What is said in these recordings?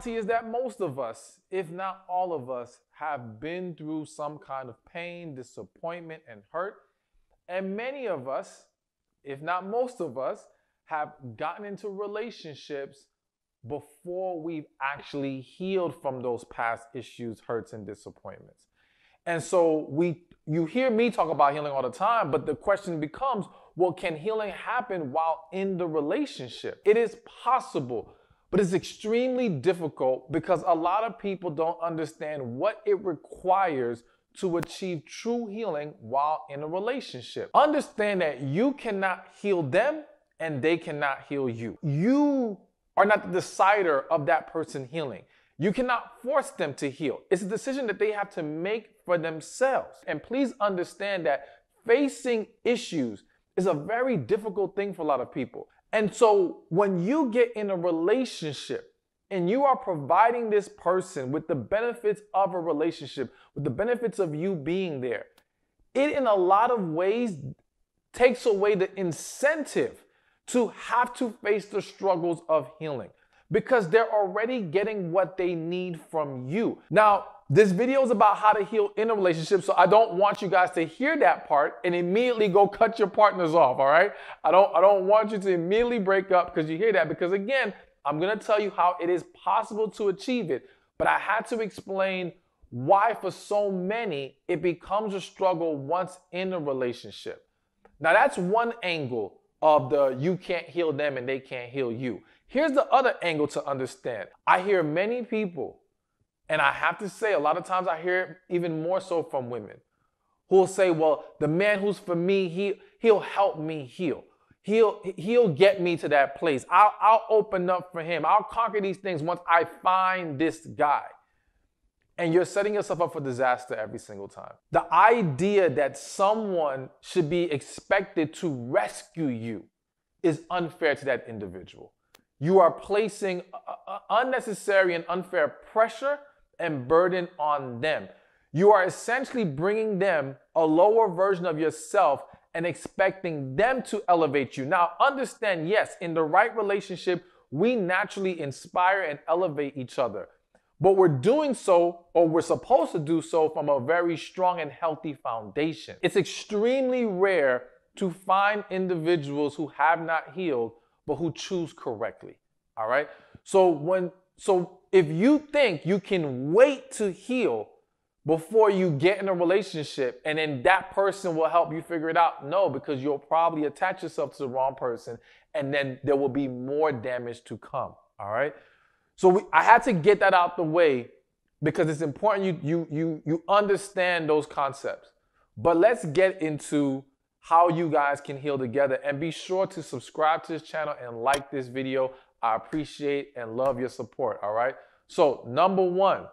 reality is that most of us, if not all of us, have been through some kind of pain, disappointment, and hurt. And many of us, if not most of us, have gotten into relationships before we've actually healed from those past issues, hurts, and disappointments. And so you hear me talk about healing all the time, but the question becomes, well, can healing happen while in the relationship? It is possible, but it's extremely difficult because a lot of people don't understand what it requires to achieve true healing while in a relationship. Understand that you cannot heal them and they cannot heal you. You are not the decider of that person healing. You cannot force them to heal. It's a decision that they have to make for themselves. And please understand that facing issues is a very difficult thing for a lot of people. And so when you get in a relationship and you are providing this person with the benefits of a relationship, with the benefits of you being there, it in a lot of ways takes away the incentive to have to face the struggles of healing because they're already getting what they need from you. Now, this video is about how to heal in a relationship, so I don't want you guys to hear that part and immediately go cut your partners off, all right? I don't want you to immediately break up because you hear that, because again, I'm gonna tell you how it is possible to achieve it, but I had to explain why for so many it becomes a struggle once in a relationship. Now that's one angle of the you can't heal them and they can't heal you. Here's the other angle to understand. I hear many people, and I have to say a lot of times I hear it even more so from women, who will say, well, the man who's for me, he'll help me heal. He'll get me to that place. I'll open up for him. I'll conquer these things once I find this guy. And you're setting yourself up for disaster every single time. The idea that someone should be expected to rescue you is unfair to that individual. You are placing unnecessary and unfair pressure and burden on them. You are essentially bringing them a lower version of yourself and expecting them to elevate you. Now, understand, yes, in the right relationship, we naturally inspire and elevate each other. But we're doing so, or we're supposed to do so, from a very strong and healthy foundation. It's extremely rare to find individuals who have not healed, but who choose correctly. All right? So if you think you can wait to heal before you get in a relationship and then that person will help you figure it out, no, because you'll probably attach yourself to the wrong person and then there will be more damage to come. All right? So I had to get that out the way because it's important you understand those concepts. But let's get into how you guys can heal together, and be sure to subscribe to this channel and like this video. I appreciate and love your support, all right? So number one,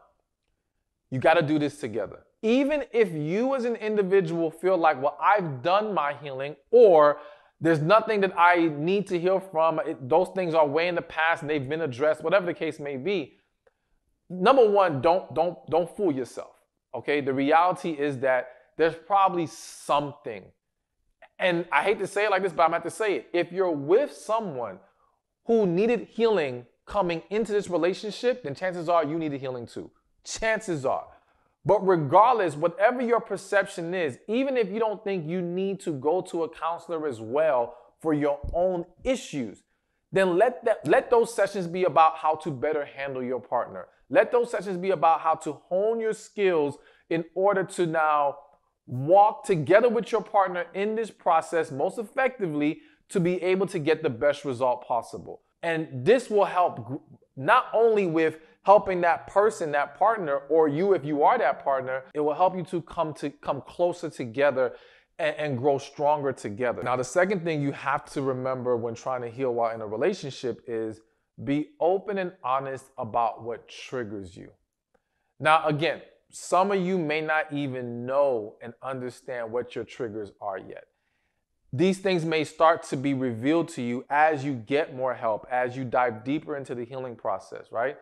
you got to do this together. Even if you as an individual feel like, well, I've done my healing, or there's nothing that I need to heal from, those things are way in the past and they've been addressed, whatever the case may be. Number one, don't fool yourself, okay? The reality is that there's probably something, and I hate to say it like this, but I'm going to have to say it. If you're with someone who needed healing coming into this relationship, then chances are you needed healing too. Chances are. But regardless, whatever your perception is, even if you don't think you need to go to a counselor as well for your own issues, then let those sessions be about how to better handle your partner. Let those sessions be about how to hone your skills in order to now walk together with your partner in this process most effectively to be able to get the best result possible. And this will help not only with helping that person, that partner, or you if you are that partner, it will help you to come closer together and grow stronger together. Now, the second thing you have to remember when trying to heal while in a relationship is be open and honest about what triggers you. Now, again, some of you may not even know and understand what your triggers are yet. These things may start to be revealed to you as you get more help, as you dive deeper into the healing process, right?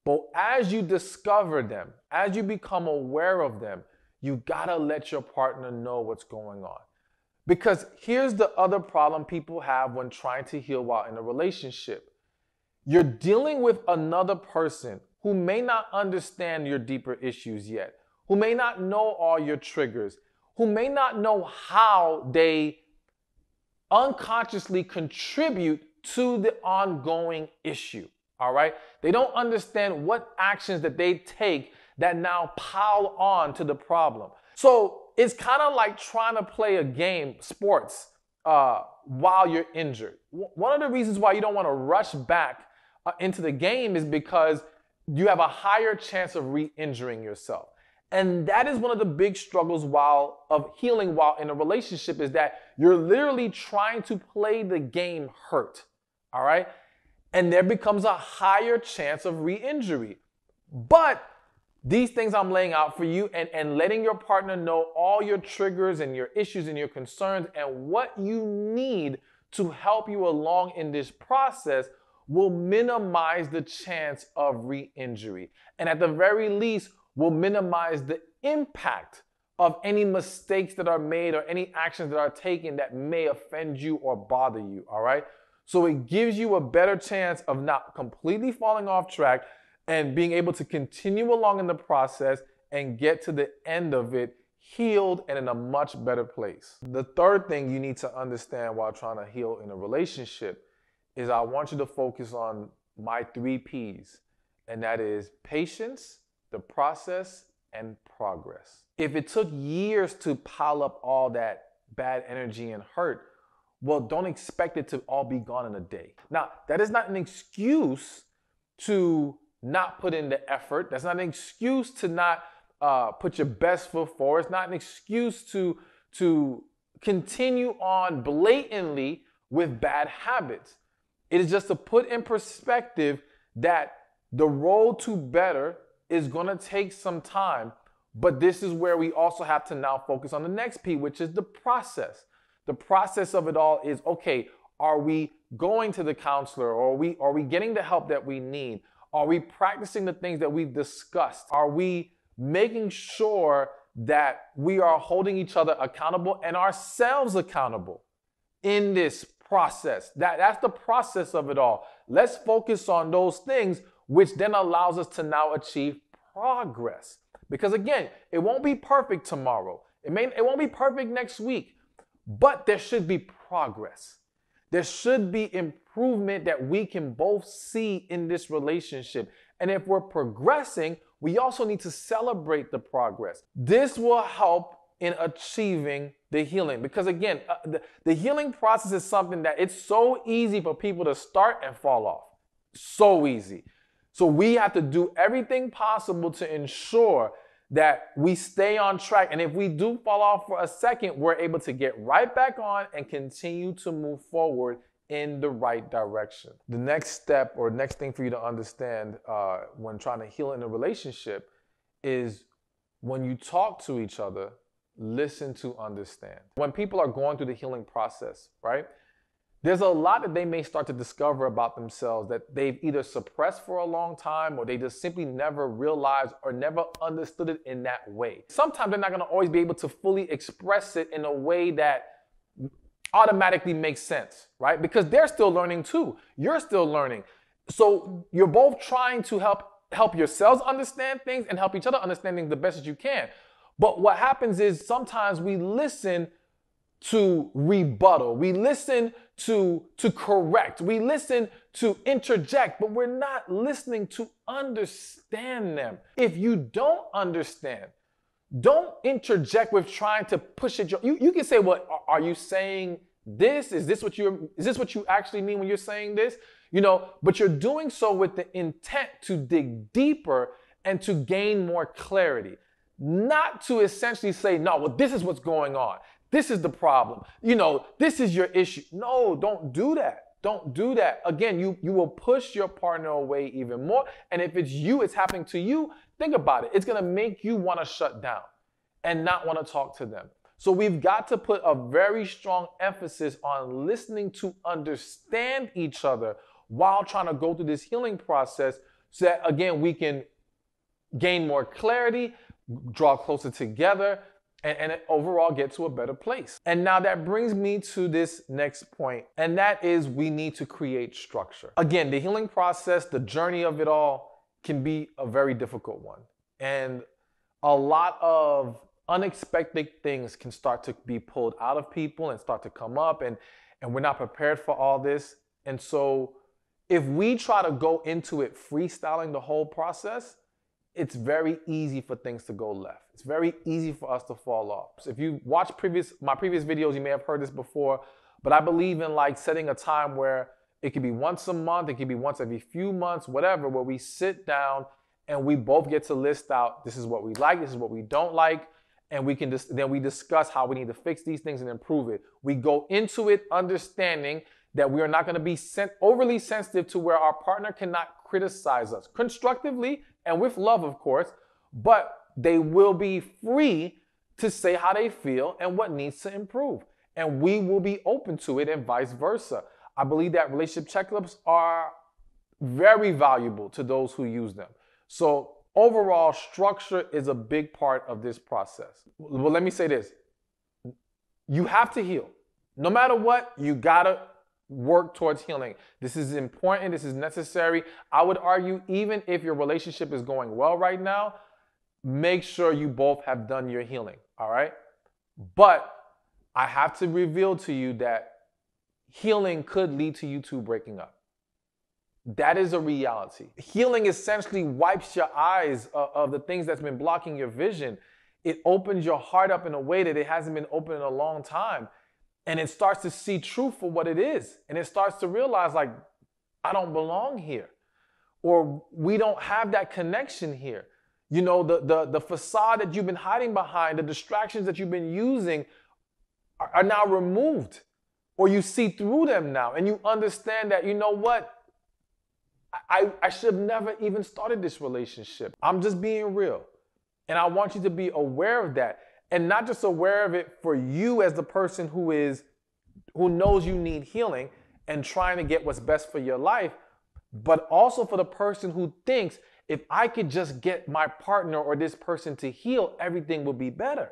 But as you discover them, as you become aware of them, you gotta let your partner know what's going on. Because here's the other problem people have when trying to heal while in a relationship. You're dealing with another person who may not understand your deeper issues yet, who may not know all your triggers, who may not know how they unconsciously contribute to the ongoing issue. All right? They don't understand what actions that they take that now pile on to the problem. So it's kind of like trying to play a game, sports, while you're injured. One of the reasons why you don't want to rush back into the game is because you have a higher chance of re-injuring yourself. And that is one of the big struggles of healing while in a relationship, is that you're literally trying to play the game hurt. All right? And there becomes a higher chance of re-injury. But these things I'm laying out for you, and letting your partner know all your triggers and your issues and your concerns and what you need to help you along in this process, will minimize the chance of re-injury. And at the very least, will minimize the impact of any mistakes that are made or any actions that are taken that may offend you or bother you, all right? So it gives you a better chance of not completely falling off track and being able to continue along in the process and get to the end of it healed and in a much better place. The third thing you need to understand while trying to heal in a relationship is I want you to focus on my 3 P's, and that is patience, the process, and progress. If it took years to pile up all that bad energy and hurt, well, don't expect it to all be gone in a day. Now, that is not an excuse to not put in the effort. That's not an excuse to not put your best foot forward. It's not an excuse to continue on blatantly with bad habits. It is just to put in perspective that the road to better is going to take some time, but this is where we also have to now focus on the next P, which is the process. The process of it all is, okay, are we going to the counselor, or are we getting the help that we need? Are we practicing the things that we've discussed? Are we making sure that we are holding each other accountable and ourselves accountable in this process? That's the process of it all. Let's focus on those things, which then allows us to now achieve progress. Because again, it won't be perfect tomorrow. It won't be perfect next week, but there should be progress. There should be improvement that we can both see in this relationship. And if we're progressing, we also need to celebrate the progress. This will help in achieving the healing. Because again, the healing process is something that it's so easy for people to start and fall off. So easy. So we have to do everything possible to ensure that we stay on track. And if we do fall off for a second, we're able to get right back on and continue to move forward in the right direction. The next step, or next thing for you to understand when trying to heal in a relationship, is when you talk to each other, listen to understand. When people are going through the healing process, right? There's a lot that they may start to discover about themselves that they've either suppressed for a long time, or they just simply never realized or never understood it in that way. Sometimes they're not going to always be able to fully express it in a way that automatically makes sense, right? Because they're still learning too. You're still learning. So you're both trying to help yourselves understand things and help each other understand things the best as you can. But what happens is sometimes we listen to rebuttal. We listen to correct. We listen to interject, but we're not listening to understand them. If you don't understand, don't interject with trying to push it. You can say, "What are you saying? This is this what you actually mean when you're saying this?" But you're doing so with the intent to dig deeper and to gain more clarity, not to essentially say, "No, well, this is what's going on. This is the problem. This is your issue." No, don't do that. Don't do that. Again, you will push your partner away even more. And if it's happening to you, think about it. It's going to make you want to shut down and not want to talk to them. So we've got to put a very strong emphasis on listening to understand each other while trying to go through this healing process, so that, again, we can gain more clarity, draw closer together, and overall get to a better place. And now that brings me to this next point, and that is we need to create structure. Again, the healing process, the journey of it all can be a very difficult one. And a lot of unexpected things can start to be pulled out of people and start to come up, and we're not prepared for all this. And so if we try to go into it freestyling the whole process, it's very easy for things to go left. It's very easy for us to fall off. So if you watch my previous videos, you may have heard this before, but I believe in like setting a time where it could be once a month, it could be once every few months, whatever, where we sit down and we both get to list out, this is what we like, this is what we don't like, and we can then we discuss how we need to fix these things and improve it. We go into it understanding that we are not going to be overly sensitive to where our partner cannot criticize us constructively and with love, of course, but they will be free to say how they feel and what needs to improve. And we will be open to it and vice versa. I believe that relationship checklists are very valuable to those who use them. So overall, structure is a big part of this process. Well, let me say this. You have to heal. No matter what, you gotta work towards healing. This is important. This is necessary. I would argue even if your relationship is going well right now, make sure you both have done your healing, all right? But I have to reveal to you that healing could lead to you two breaking up. That is a reality. Healing essentially wipes your eyes of the things that's been blocking your vision. It opens your heart up in a way that it hasn't been open in a long time. And it starts to see truth for what it is. And it starts to realize, like, I don't belong here. Or we don't have that connection here. You know, the facade that you've been hiding behind, the distractions that you've been using are now removed. Or you see through them now. And you understand that, you know what? I should have never even started this relationship. I'm just being real. And I want you to be aware of that. And not just aware of it for you as the person who knows you need healing and trying to get what's best for your life, but also for the person who thinks, if I could just get my partner or this person to heal, everything will be better.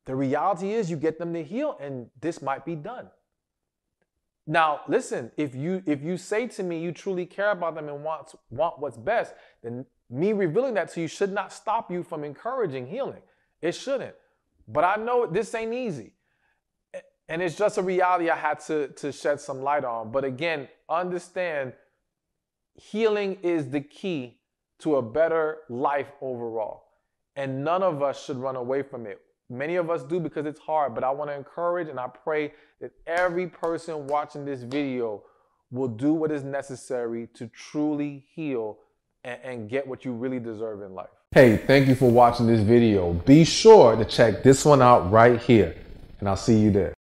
The reality is you get them to heal and this might be done. Now, listen, if you say to me you truly care about them and want what's best, then me revealing that to you should not stop you from encouraging healing. It shouldn't. But I know this ain't easy. And it's just a reality I had to shed some light on. But again, understand healing is the key to a better life overall. And none of us should run away from it. Many of us do because it's hard, but I want to encourage and I pray that every person watching this video will do what is necessary to truly heal and get what you really deserve in life. Hey, thank you for watching this video. Be sure to check this one out right here, and I'll see you there.